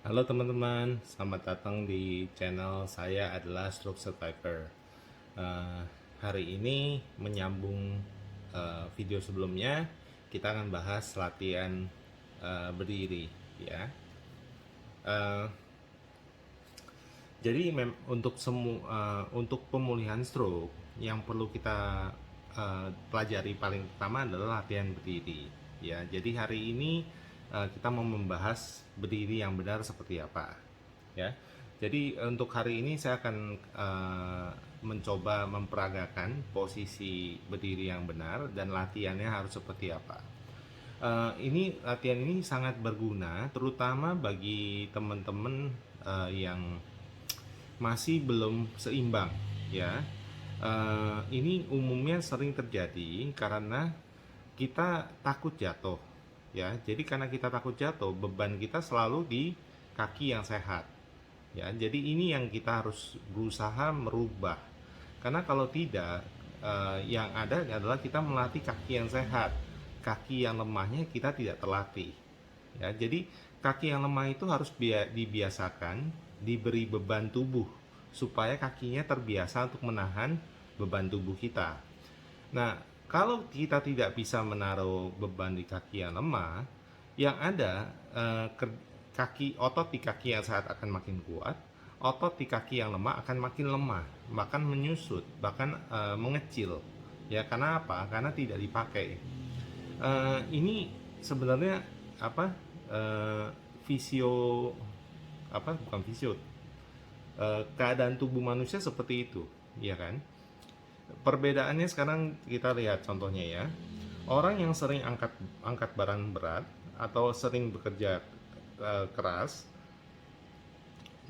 Halo teman-teman, selamat datang di channel saya adalah Stroke Survivor. Eh, Hari ini menyambung video sebelumnya, kita akan bahas latihan berdiri, ya. Eh, jadi untuk pemulihan stroke yang perlu kita pelajari paling pertama adalah latihan berdiri, ya. Jadi hari ini kita mau membahas berdiri yang benar seperti apa, ya. Jadi untuk hari ini saya akan mencoba memperagakan posisi berdiri yang benar dan latihannya harus seperti apa. Ini latihan ini sangat berguna terutama bagi teman-teman yang masih belum seimbang, ya. Ini umumnya sering terjadi karena kita takut jatuh, ya. Jadi karena kita takut jatuh, beban kita selalu di kaki yang sehat, ya. Jadi ini yang kita harus berusaha merubah, karena kalau tidak, yang ada adalah kita melatih kaki yang sehat, kaki yang lemahnya kita tidak terlatih, ya. Jadi kaki yang lemah itu harus dibiasakan diberi beban tubuh supaya kakinya terbiasa untuk menahan beban tubuh kita. Nah, kalau kita tidak bisa menaruh beban di kaki yang lemah, yang ada kaki otot di kaki yang sehat akan makin kuat, otot di kaki yang lemah akan makin lemah, bahkan menyusut, bahkan mengecil. Ya, karena apa? Karena tidak dipakai. Ini sebenarnya apa? Eh, Visio apa? Bukan visio. Keadaan tubuh manusia seperti itu, ya kan? Perbedaannya sekarang kita lihat contohnya, ya. Orang yang sering angkat angkat barang berat atau sering bekerja keras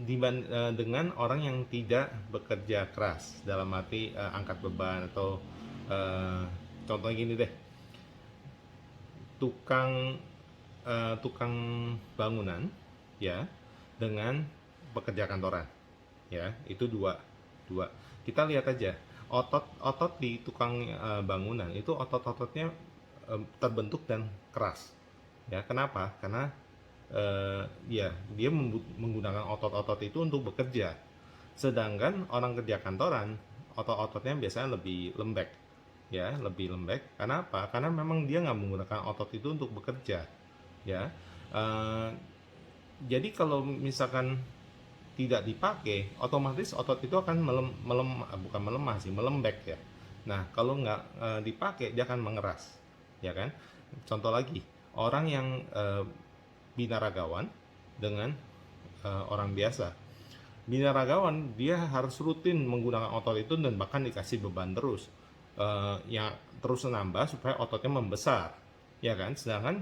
dengan orang yang tidak bekerja keras dalam arti angkat beban atau uh, contohnya gini deh, tukang tukang bangunan, ya, dengan pekerja kantoran, ya, itu dua dua kita lihat aja otot-otot di tukang bangunan itu otot-ototnya terbentuk dan keras, ya. Kenapa? Karena ya dia menggunakan otot-otot itu untuk bekerja, sedangkan orang kerja kantoran otot-ototnya biasanya lebih lembek, ya, lebih lembek. Karena apa? Karena memang dia nggak menggunakan otot itu untuk bekerja, ya. Eh, jadi kalau misalkan tidak dipakai, otomatis otot itu akan bukan melemah sih, melembek, ya. Nah, kalau nggak dipakai, dia akan mengeras, ya kan. Contoh lagi, orang yang binaragawan dengan orang biasa. Binaragawan dia harus rutin menggunakan otot itu dan bahkan dikasih beban terus, yang terus menambah supaya ototnya membesar, ya kan. Sedangkan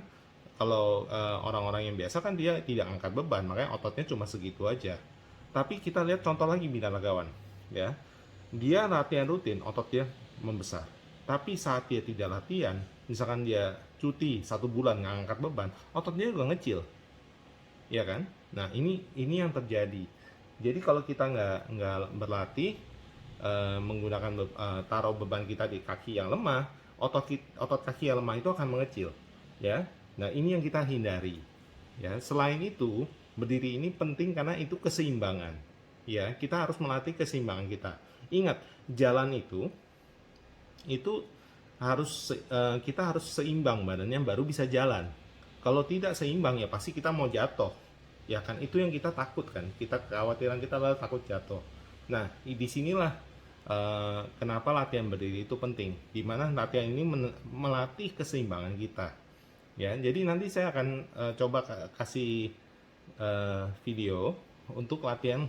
kalau orang-orang yang biasa kan dia tidak angkat beban, makanya ototnya cuma segitu aja. Tapi kita lihat contoh lagi binaragawan, ya. Dia latihan rutin, otot dia membesar. Tapi saat dia tidak latihan, misalkan dia cuti 1 bulan nggak angkat beban, ototnya juga ngecil, ya kan. Nah, ini yang terjadi. Jadi kalau kita nggak berlatih menggunakan taruh beban kita di kaki yang lemah, otot kaki yang lemah itu akan mengecil, ya. Nah, ini yang kita hindari, ya. Selain itu, berdiri ini penting karena itu keseimbangan, ya. Kita harus melatih keseimbangan kita. Ingat, jalan itu kita harus seimbang badannya baru bisa jalan. Kalau tidak seimbang, ya pasti kita mau jatuh, ya kan. Itu yang kita takutkan, kekhawatiran kita adalah takut jatuh. Nah, di sinilah kenapa latihan berdiri itu penting, dimana latihan ini melatih keseimbangan kita, ya. Jadi nanti saya akan coba kasih video untuk latihan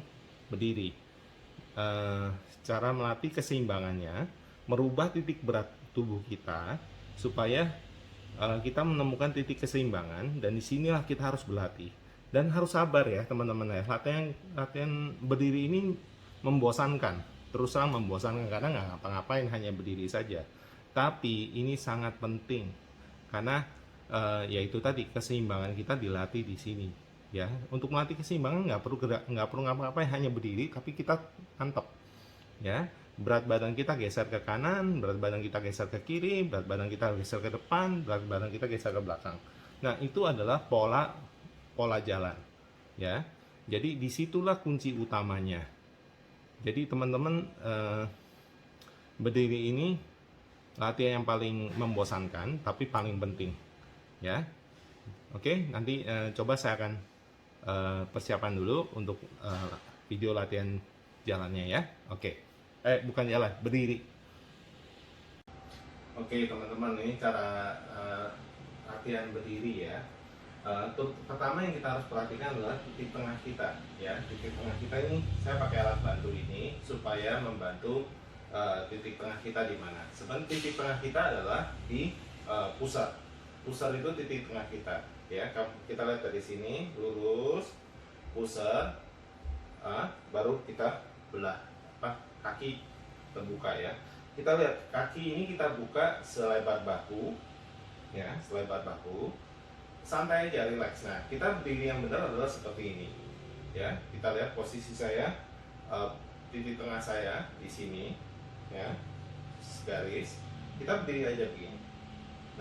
berdiri, cara melatih keseimbangannya, merubah titik berat tubuh kita supaya kita menemukan titik keseimbangan. Dan disinilah kita harus berlatih dan harus sabar, ya teman-teman, ya. Latihan berdiri ini membosankan, terus terang membosankan, karena nggak ngapa-ngapain, hanya berdiri saja. Tapi ini sangat penting karena yaitu tadi, keseimbangan kita dilatih di sini, ya. Untuk melatih keseimbangan nggak perlu gerak, nggak perlu ngapa-ngapain, hanya berdiri tapi kita mantap, ya. Berat badan kita geser ke kanan, berat badan kita geser ke kiri, berat badan kita geser ke depan, berat badan kita geser ke belakang. Nah, itu adalah pola jalan, ya. Jadi disitulah kunci utamanya. Jadi teman-teman, berdiri ini latihan yang paling membosankan tapi paling penting, ya. Oke, nanti coba saya akan persiapan dulu untuk video latihan jalannya ya. Oke, bukan jalan, berdiri. Oke teman-teman, ini cara latihan berdiri ya. Untuk pertama yang kita harus perhatikan adalah titik tengah kita ya. Titik tengah kita ini saya pakai alat bantu ini supaya membantu titik tengah kita di mana. Sebenarnya titik tengah kita adalah di pusat. Pusat itu titik tengah kita ya. Kita lihat dari sini lurus, pusat, baru kita belah kaki terbuka ya. Kita lihat kaki ini kita buka selebar bahu ya, selebar bahu. Santai aja, relax. Nah, kita berdiri yang benar adalah seperti ini. Ya, kita lihat posisi saya, titik tengah saya di sini, ya, garis. Kita berdiri aja begini.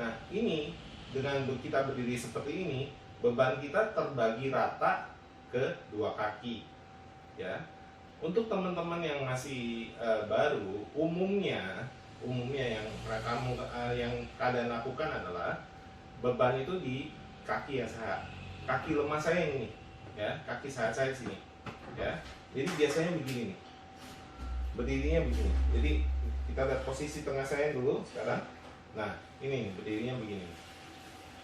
Nah, ini dengan kita berdiri seperti ini, beban kita terbagi rata ke dua kaki, ya. Untuk teman-teman yang masih baru, umumnya yang kamu yang kalian lakukan adalah beban itu di kaki yang sehat, kaki lemah saya ini ya, kaki sehat saya di sini ya. Jadi biasanya begini nih, berdirinya begini. Jadi kita lihat posisi tengah saya dulu sekarang. Nah ini berdirinya begini.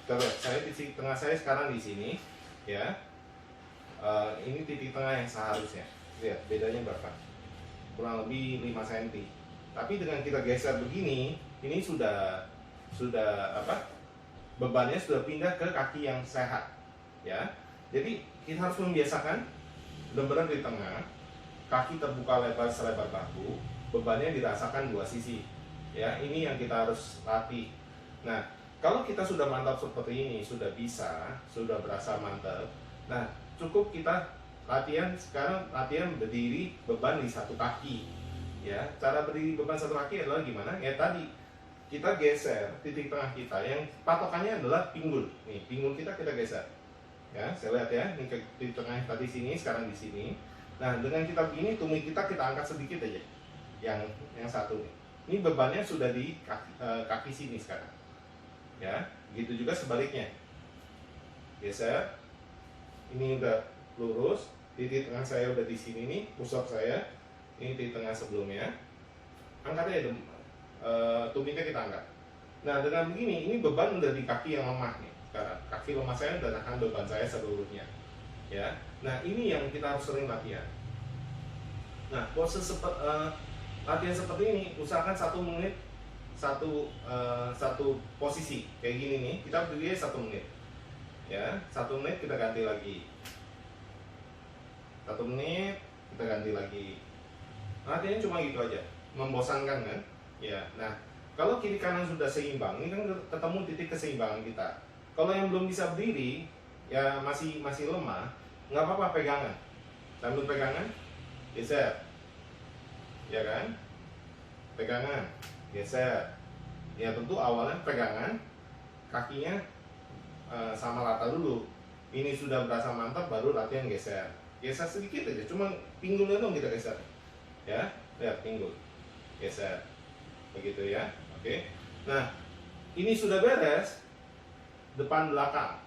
Kita lihat saya titik tengah saya sekarang di sini ya. Ini titik tengah yang seharusnya. Lihat bedanya berapa? Kurang lebih 5 cm. Tapi dengan kita geser begini, ini sudah apa? Bebannya sudah pindah ke kaki yang sehat ya. Jadi kita harus membiasakan benar-benar di tengah, kaki terbuka lebar selebar bahu, bebannya dirasakan dua sisi ya. Ini yang kita harus latih. Nah kalau kita sudah mantap seperti ini, sudah bisa, sudah berasa mantap, nah cukup kita latihan. Sekarang latihan berdiri beban di satu kaki ya. Cara berdiri beban satu kaki adalah gimana ya? Tadi kita geser titik tengah kita, yang patokannya adalah pinggul. Nih, pinggul kita geser. Ya, saya lihat ya, ini titik tengah tadi sini, sekarang di sini. Nah, dengan kita begini, tumit kita angkat sedikit aja. Yang satu nih. Ini bebannya sudah di kaki sini sekarang. Ya, gitu juga sebaliknya. Geser. Ini udah lurus, titik tengah saya udah di sini nih, pusat saya. Ini titik tengah sebelumnya. Angkat aja tumitnya kita angkat. Nah dengan begini, ini beban udah di kaki yang lemah nih. Sekarang kaki lemah saya udah nahan beban saya seluruhnya ya. Nah ini yang kita harus sering latihan. Nah latihan seperti ini usahakan 1 menit satu posisi kayak gini nih. Kita berdiri 1 menit ya. 1 menit kita ganti lagi, 1 menit kita ganti lagi. Latihannya cuma gitu aja, membosankan kan ya. Nah kalau kiri kanan sudah seimbang, ini kan ketemu titik keseimbangan kita. Kalau yang belum bisa berdiri ya, masih lemah, nggak apa-apa, pegangan, sambil pegangan geser ya kan, pegangan geser ya. Tentu awalnya pegangan kakinya sama rata dulu. Ini sudah berasa mantap, baru latihan geser sedikit aja, cuma pinggulnya dong kita geser ya. Lihat pinggul geser begitu ya. Oke, nah ini sudah beres, depan belakang.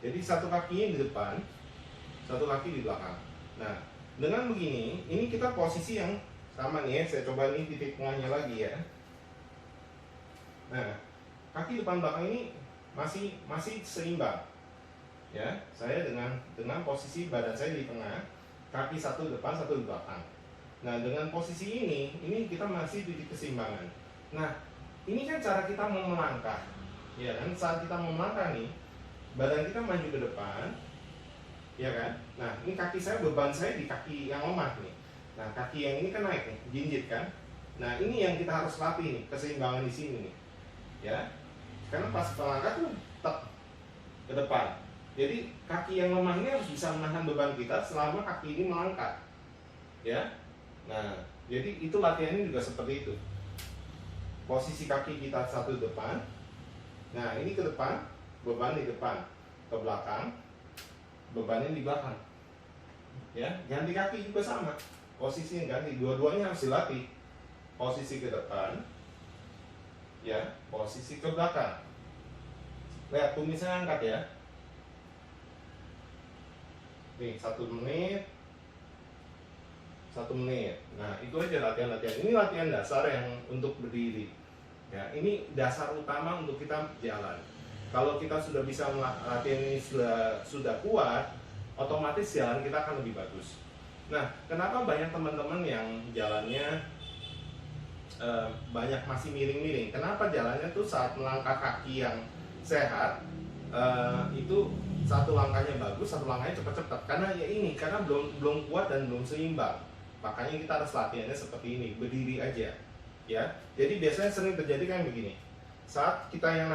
Jadi satu kakinya di depan, satu kaki di belakang. Nah dengan begini, ini kita posisi yang sama nih ya. Saya coba nih titik tengahnya lagi ya. Nah kaki depan belakang ini masih seimbang ya. Saya dengan posisi badan saya di tengah, kaki satu depan satu di belakang. Nah dengan posisi ini kita masih di keseimbangan. Nah ini kan cara kita mau melangkah ya kan. Saat kita mau melangkah nih, badan kita maju ke depan ya kan. Nah ini kaki saya, beban saya di kaki yang lemah nih. Nah kaki yang ini kan naik nih, jinjit kan. Nah ini yang kita harus latih nih, keseimbangan di sini nih ya. Karena pas melangkah tuh tek ke depan. Jadi kaki yang lemah ini harus bisa menahan beban kita selama kaki ini melangkah ya. Nah jadi itu latihannya juga seperti itu. Posisi kaki kita satu depan. Nah ini ke depan, beban di depan. Ke belakang, bebannya di belakang. Ya, ganti kaki juga sama. Posisi yang ganti, dua-duanya harus dilatih. Posisi ke depan, ya, posisi ke belakang. Lihat tumisnya angkat ya. Nih, 1 menit. 1 menit. Nah, itu aja latihan-latihan. Ini latihan dasar yang untuk berdiri. Ya, ini dasar utama untuk kita jalan. Kalau kita sudah bisa latihan ini sudah kuat, otomatis jalan kita akan lebih bagus. Nah, kenapa banyak teman-teman yang jalannya banyak masih miring-miring? Kenapa jalannya tuh saat melangkah kaki yang sehat itu satu langkahnya bagus, satu langkahnya cepat-cepat? Karena ya ini, karena belum kuat dan belum seimbang. Makanya kita harus latihannya seperti ini, berdiri aja. Ya, jadi biasanya sering terjadi kan begini. Saat yang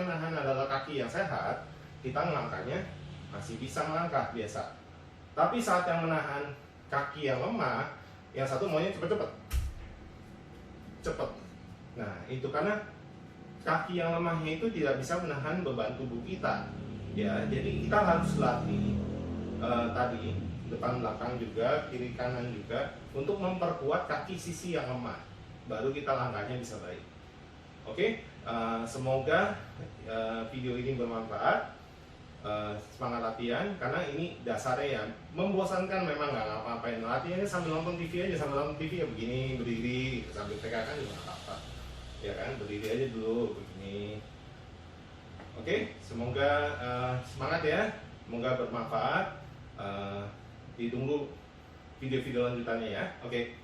nahan adalah kaki yang sehat, kita melangkahnya masih bisa melangkah biasa. Tapi saat yang menahan kaki yang lemah, yang satu maunya cepet-cepet. Nah, itu karena kaki yang lemahnya itu tidak bisa menahan beban tubuh kita. Ya, jadi kita harus latih tadi depan belakang juga, kiri kanan juga, untuk memperkuat kaki sisi yang lemah. Baru kita langkahnya bisa baik. Oke, semoga video ini bermanfaat. Semangat latihan, karena ini dasarnya ya membosankan, memang nggak ngapa-ngapain. Latihannya sambil nonton TV aja, sambil nonton TV ya begini, berdiri gitu, sambil pegangan juga nggak apa-apa, ya kan, berdiri aja dulu begini. Oke, semoga semangat ya, semoga bermanfaat. Ditunggu video-video lanjutannya ya. Oke.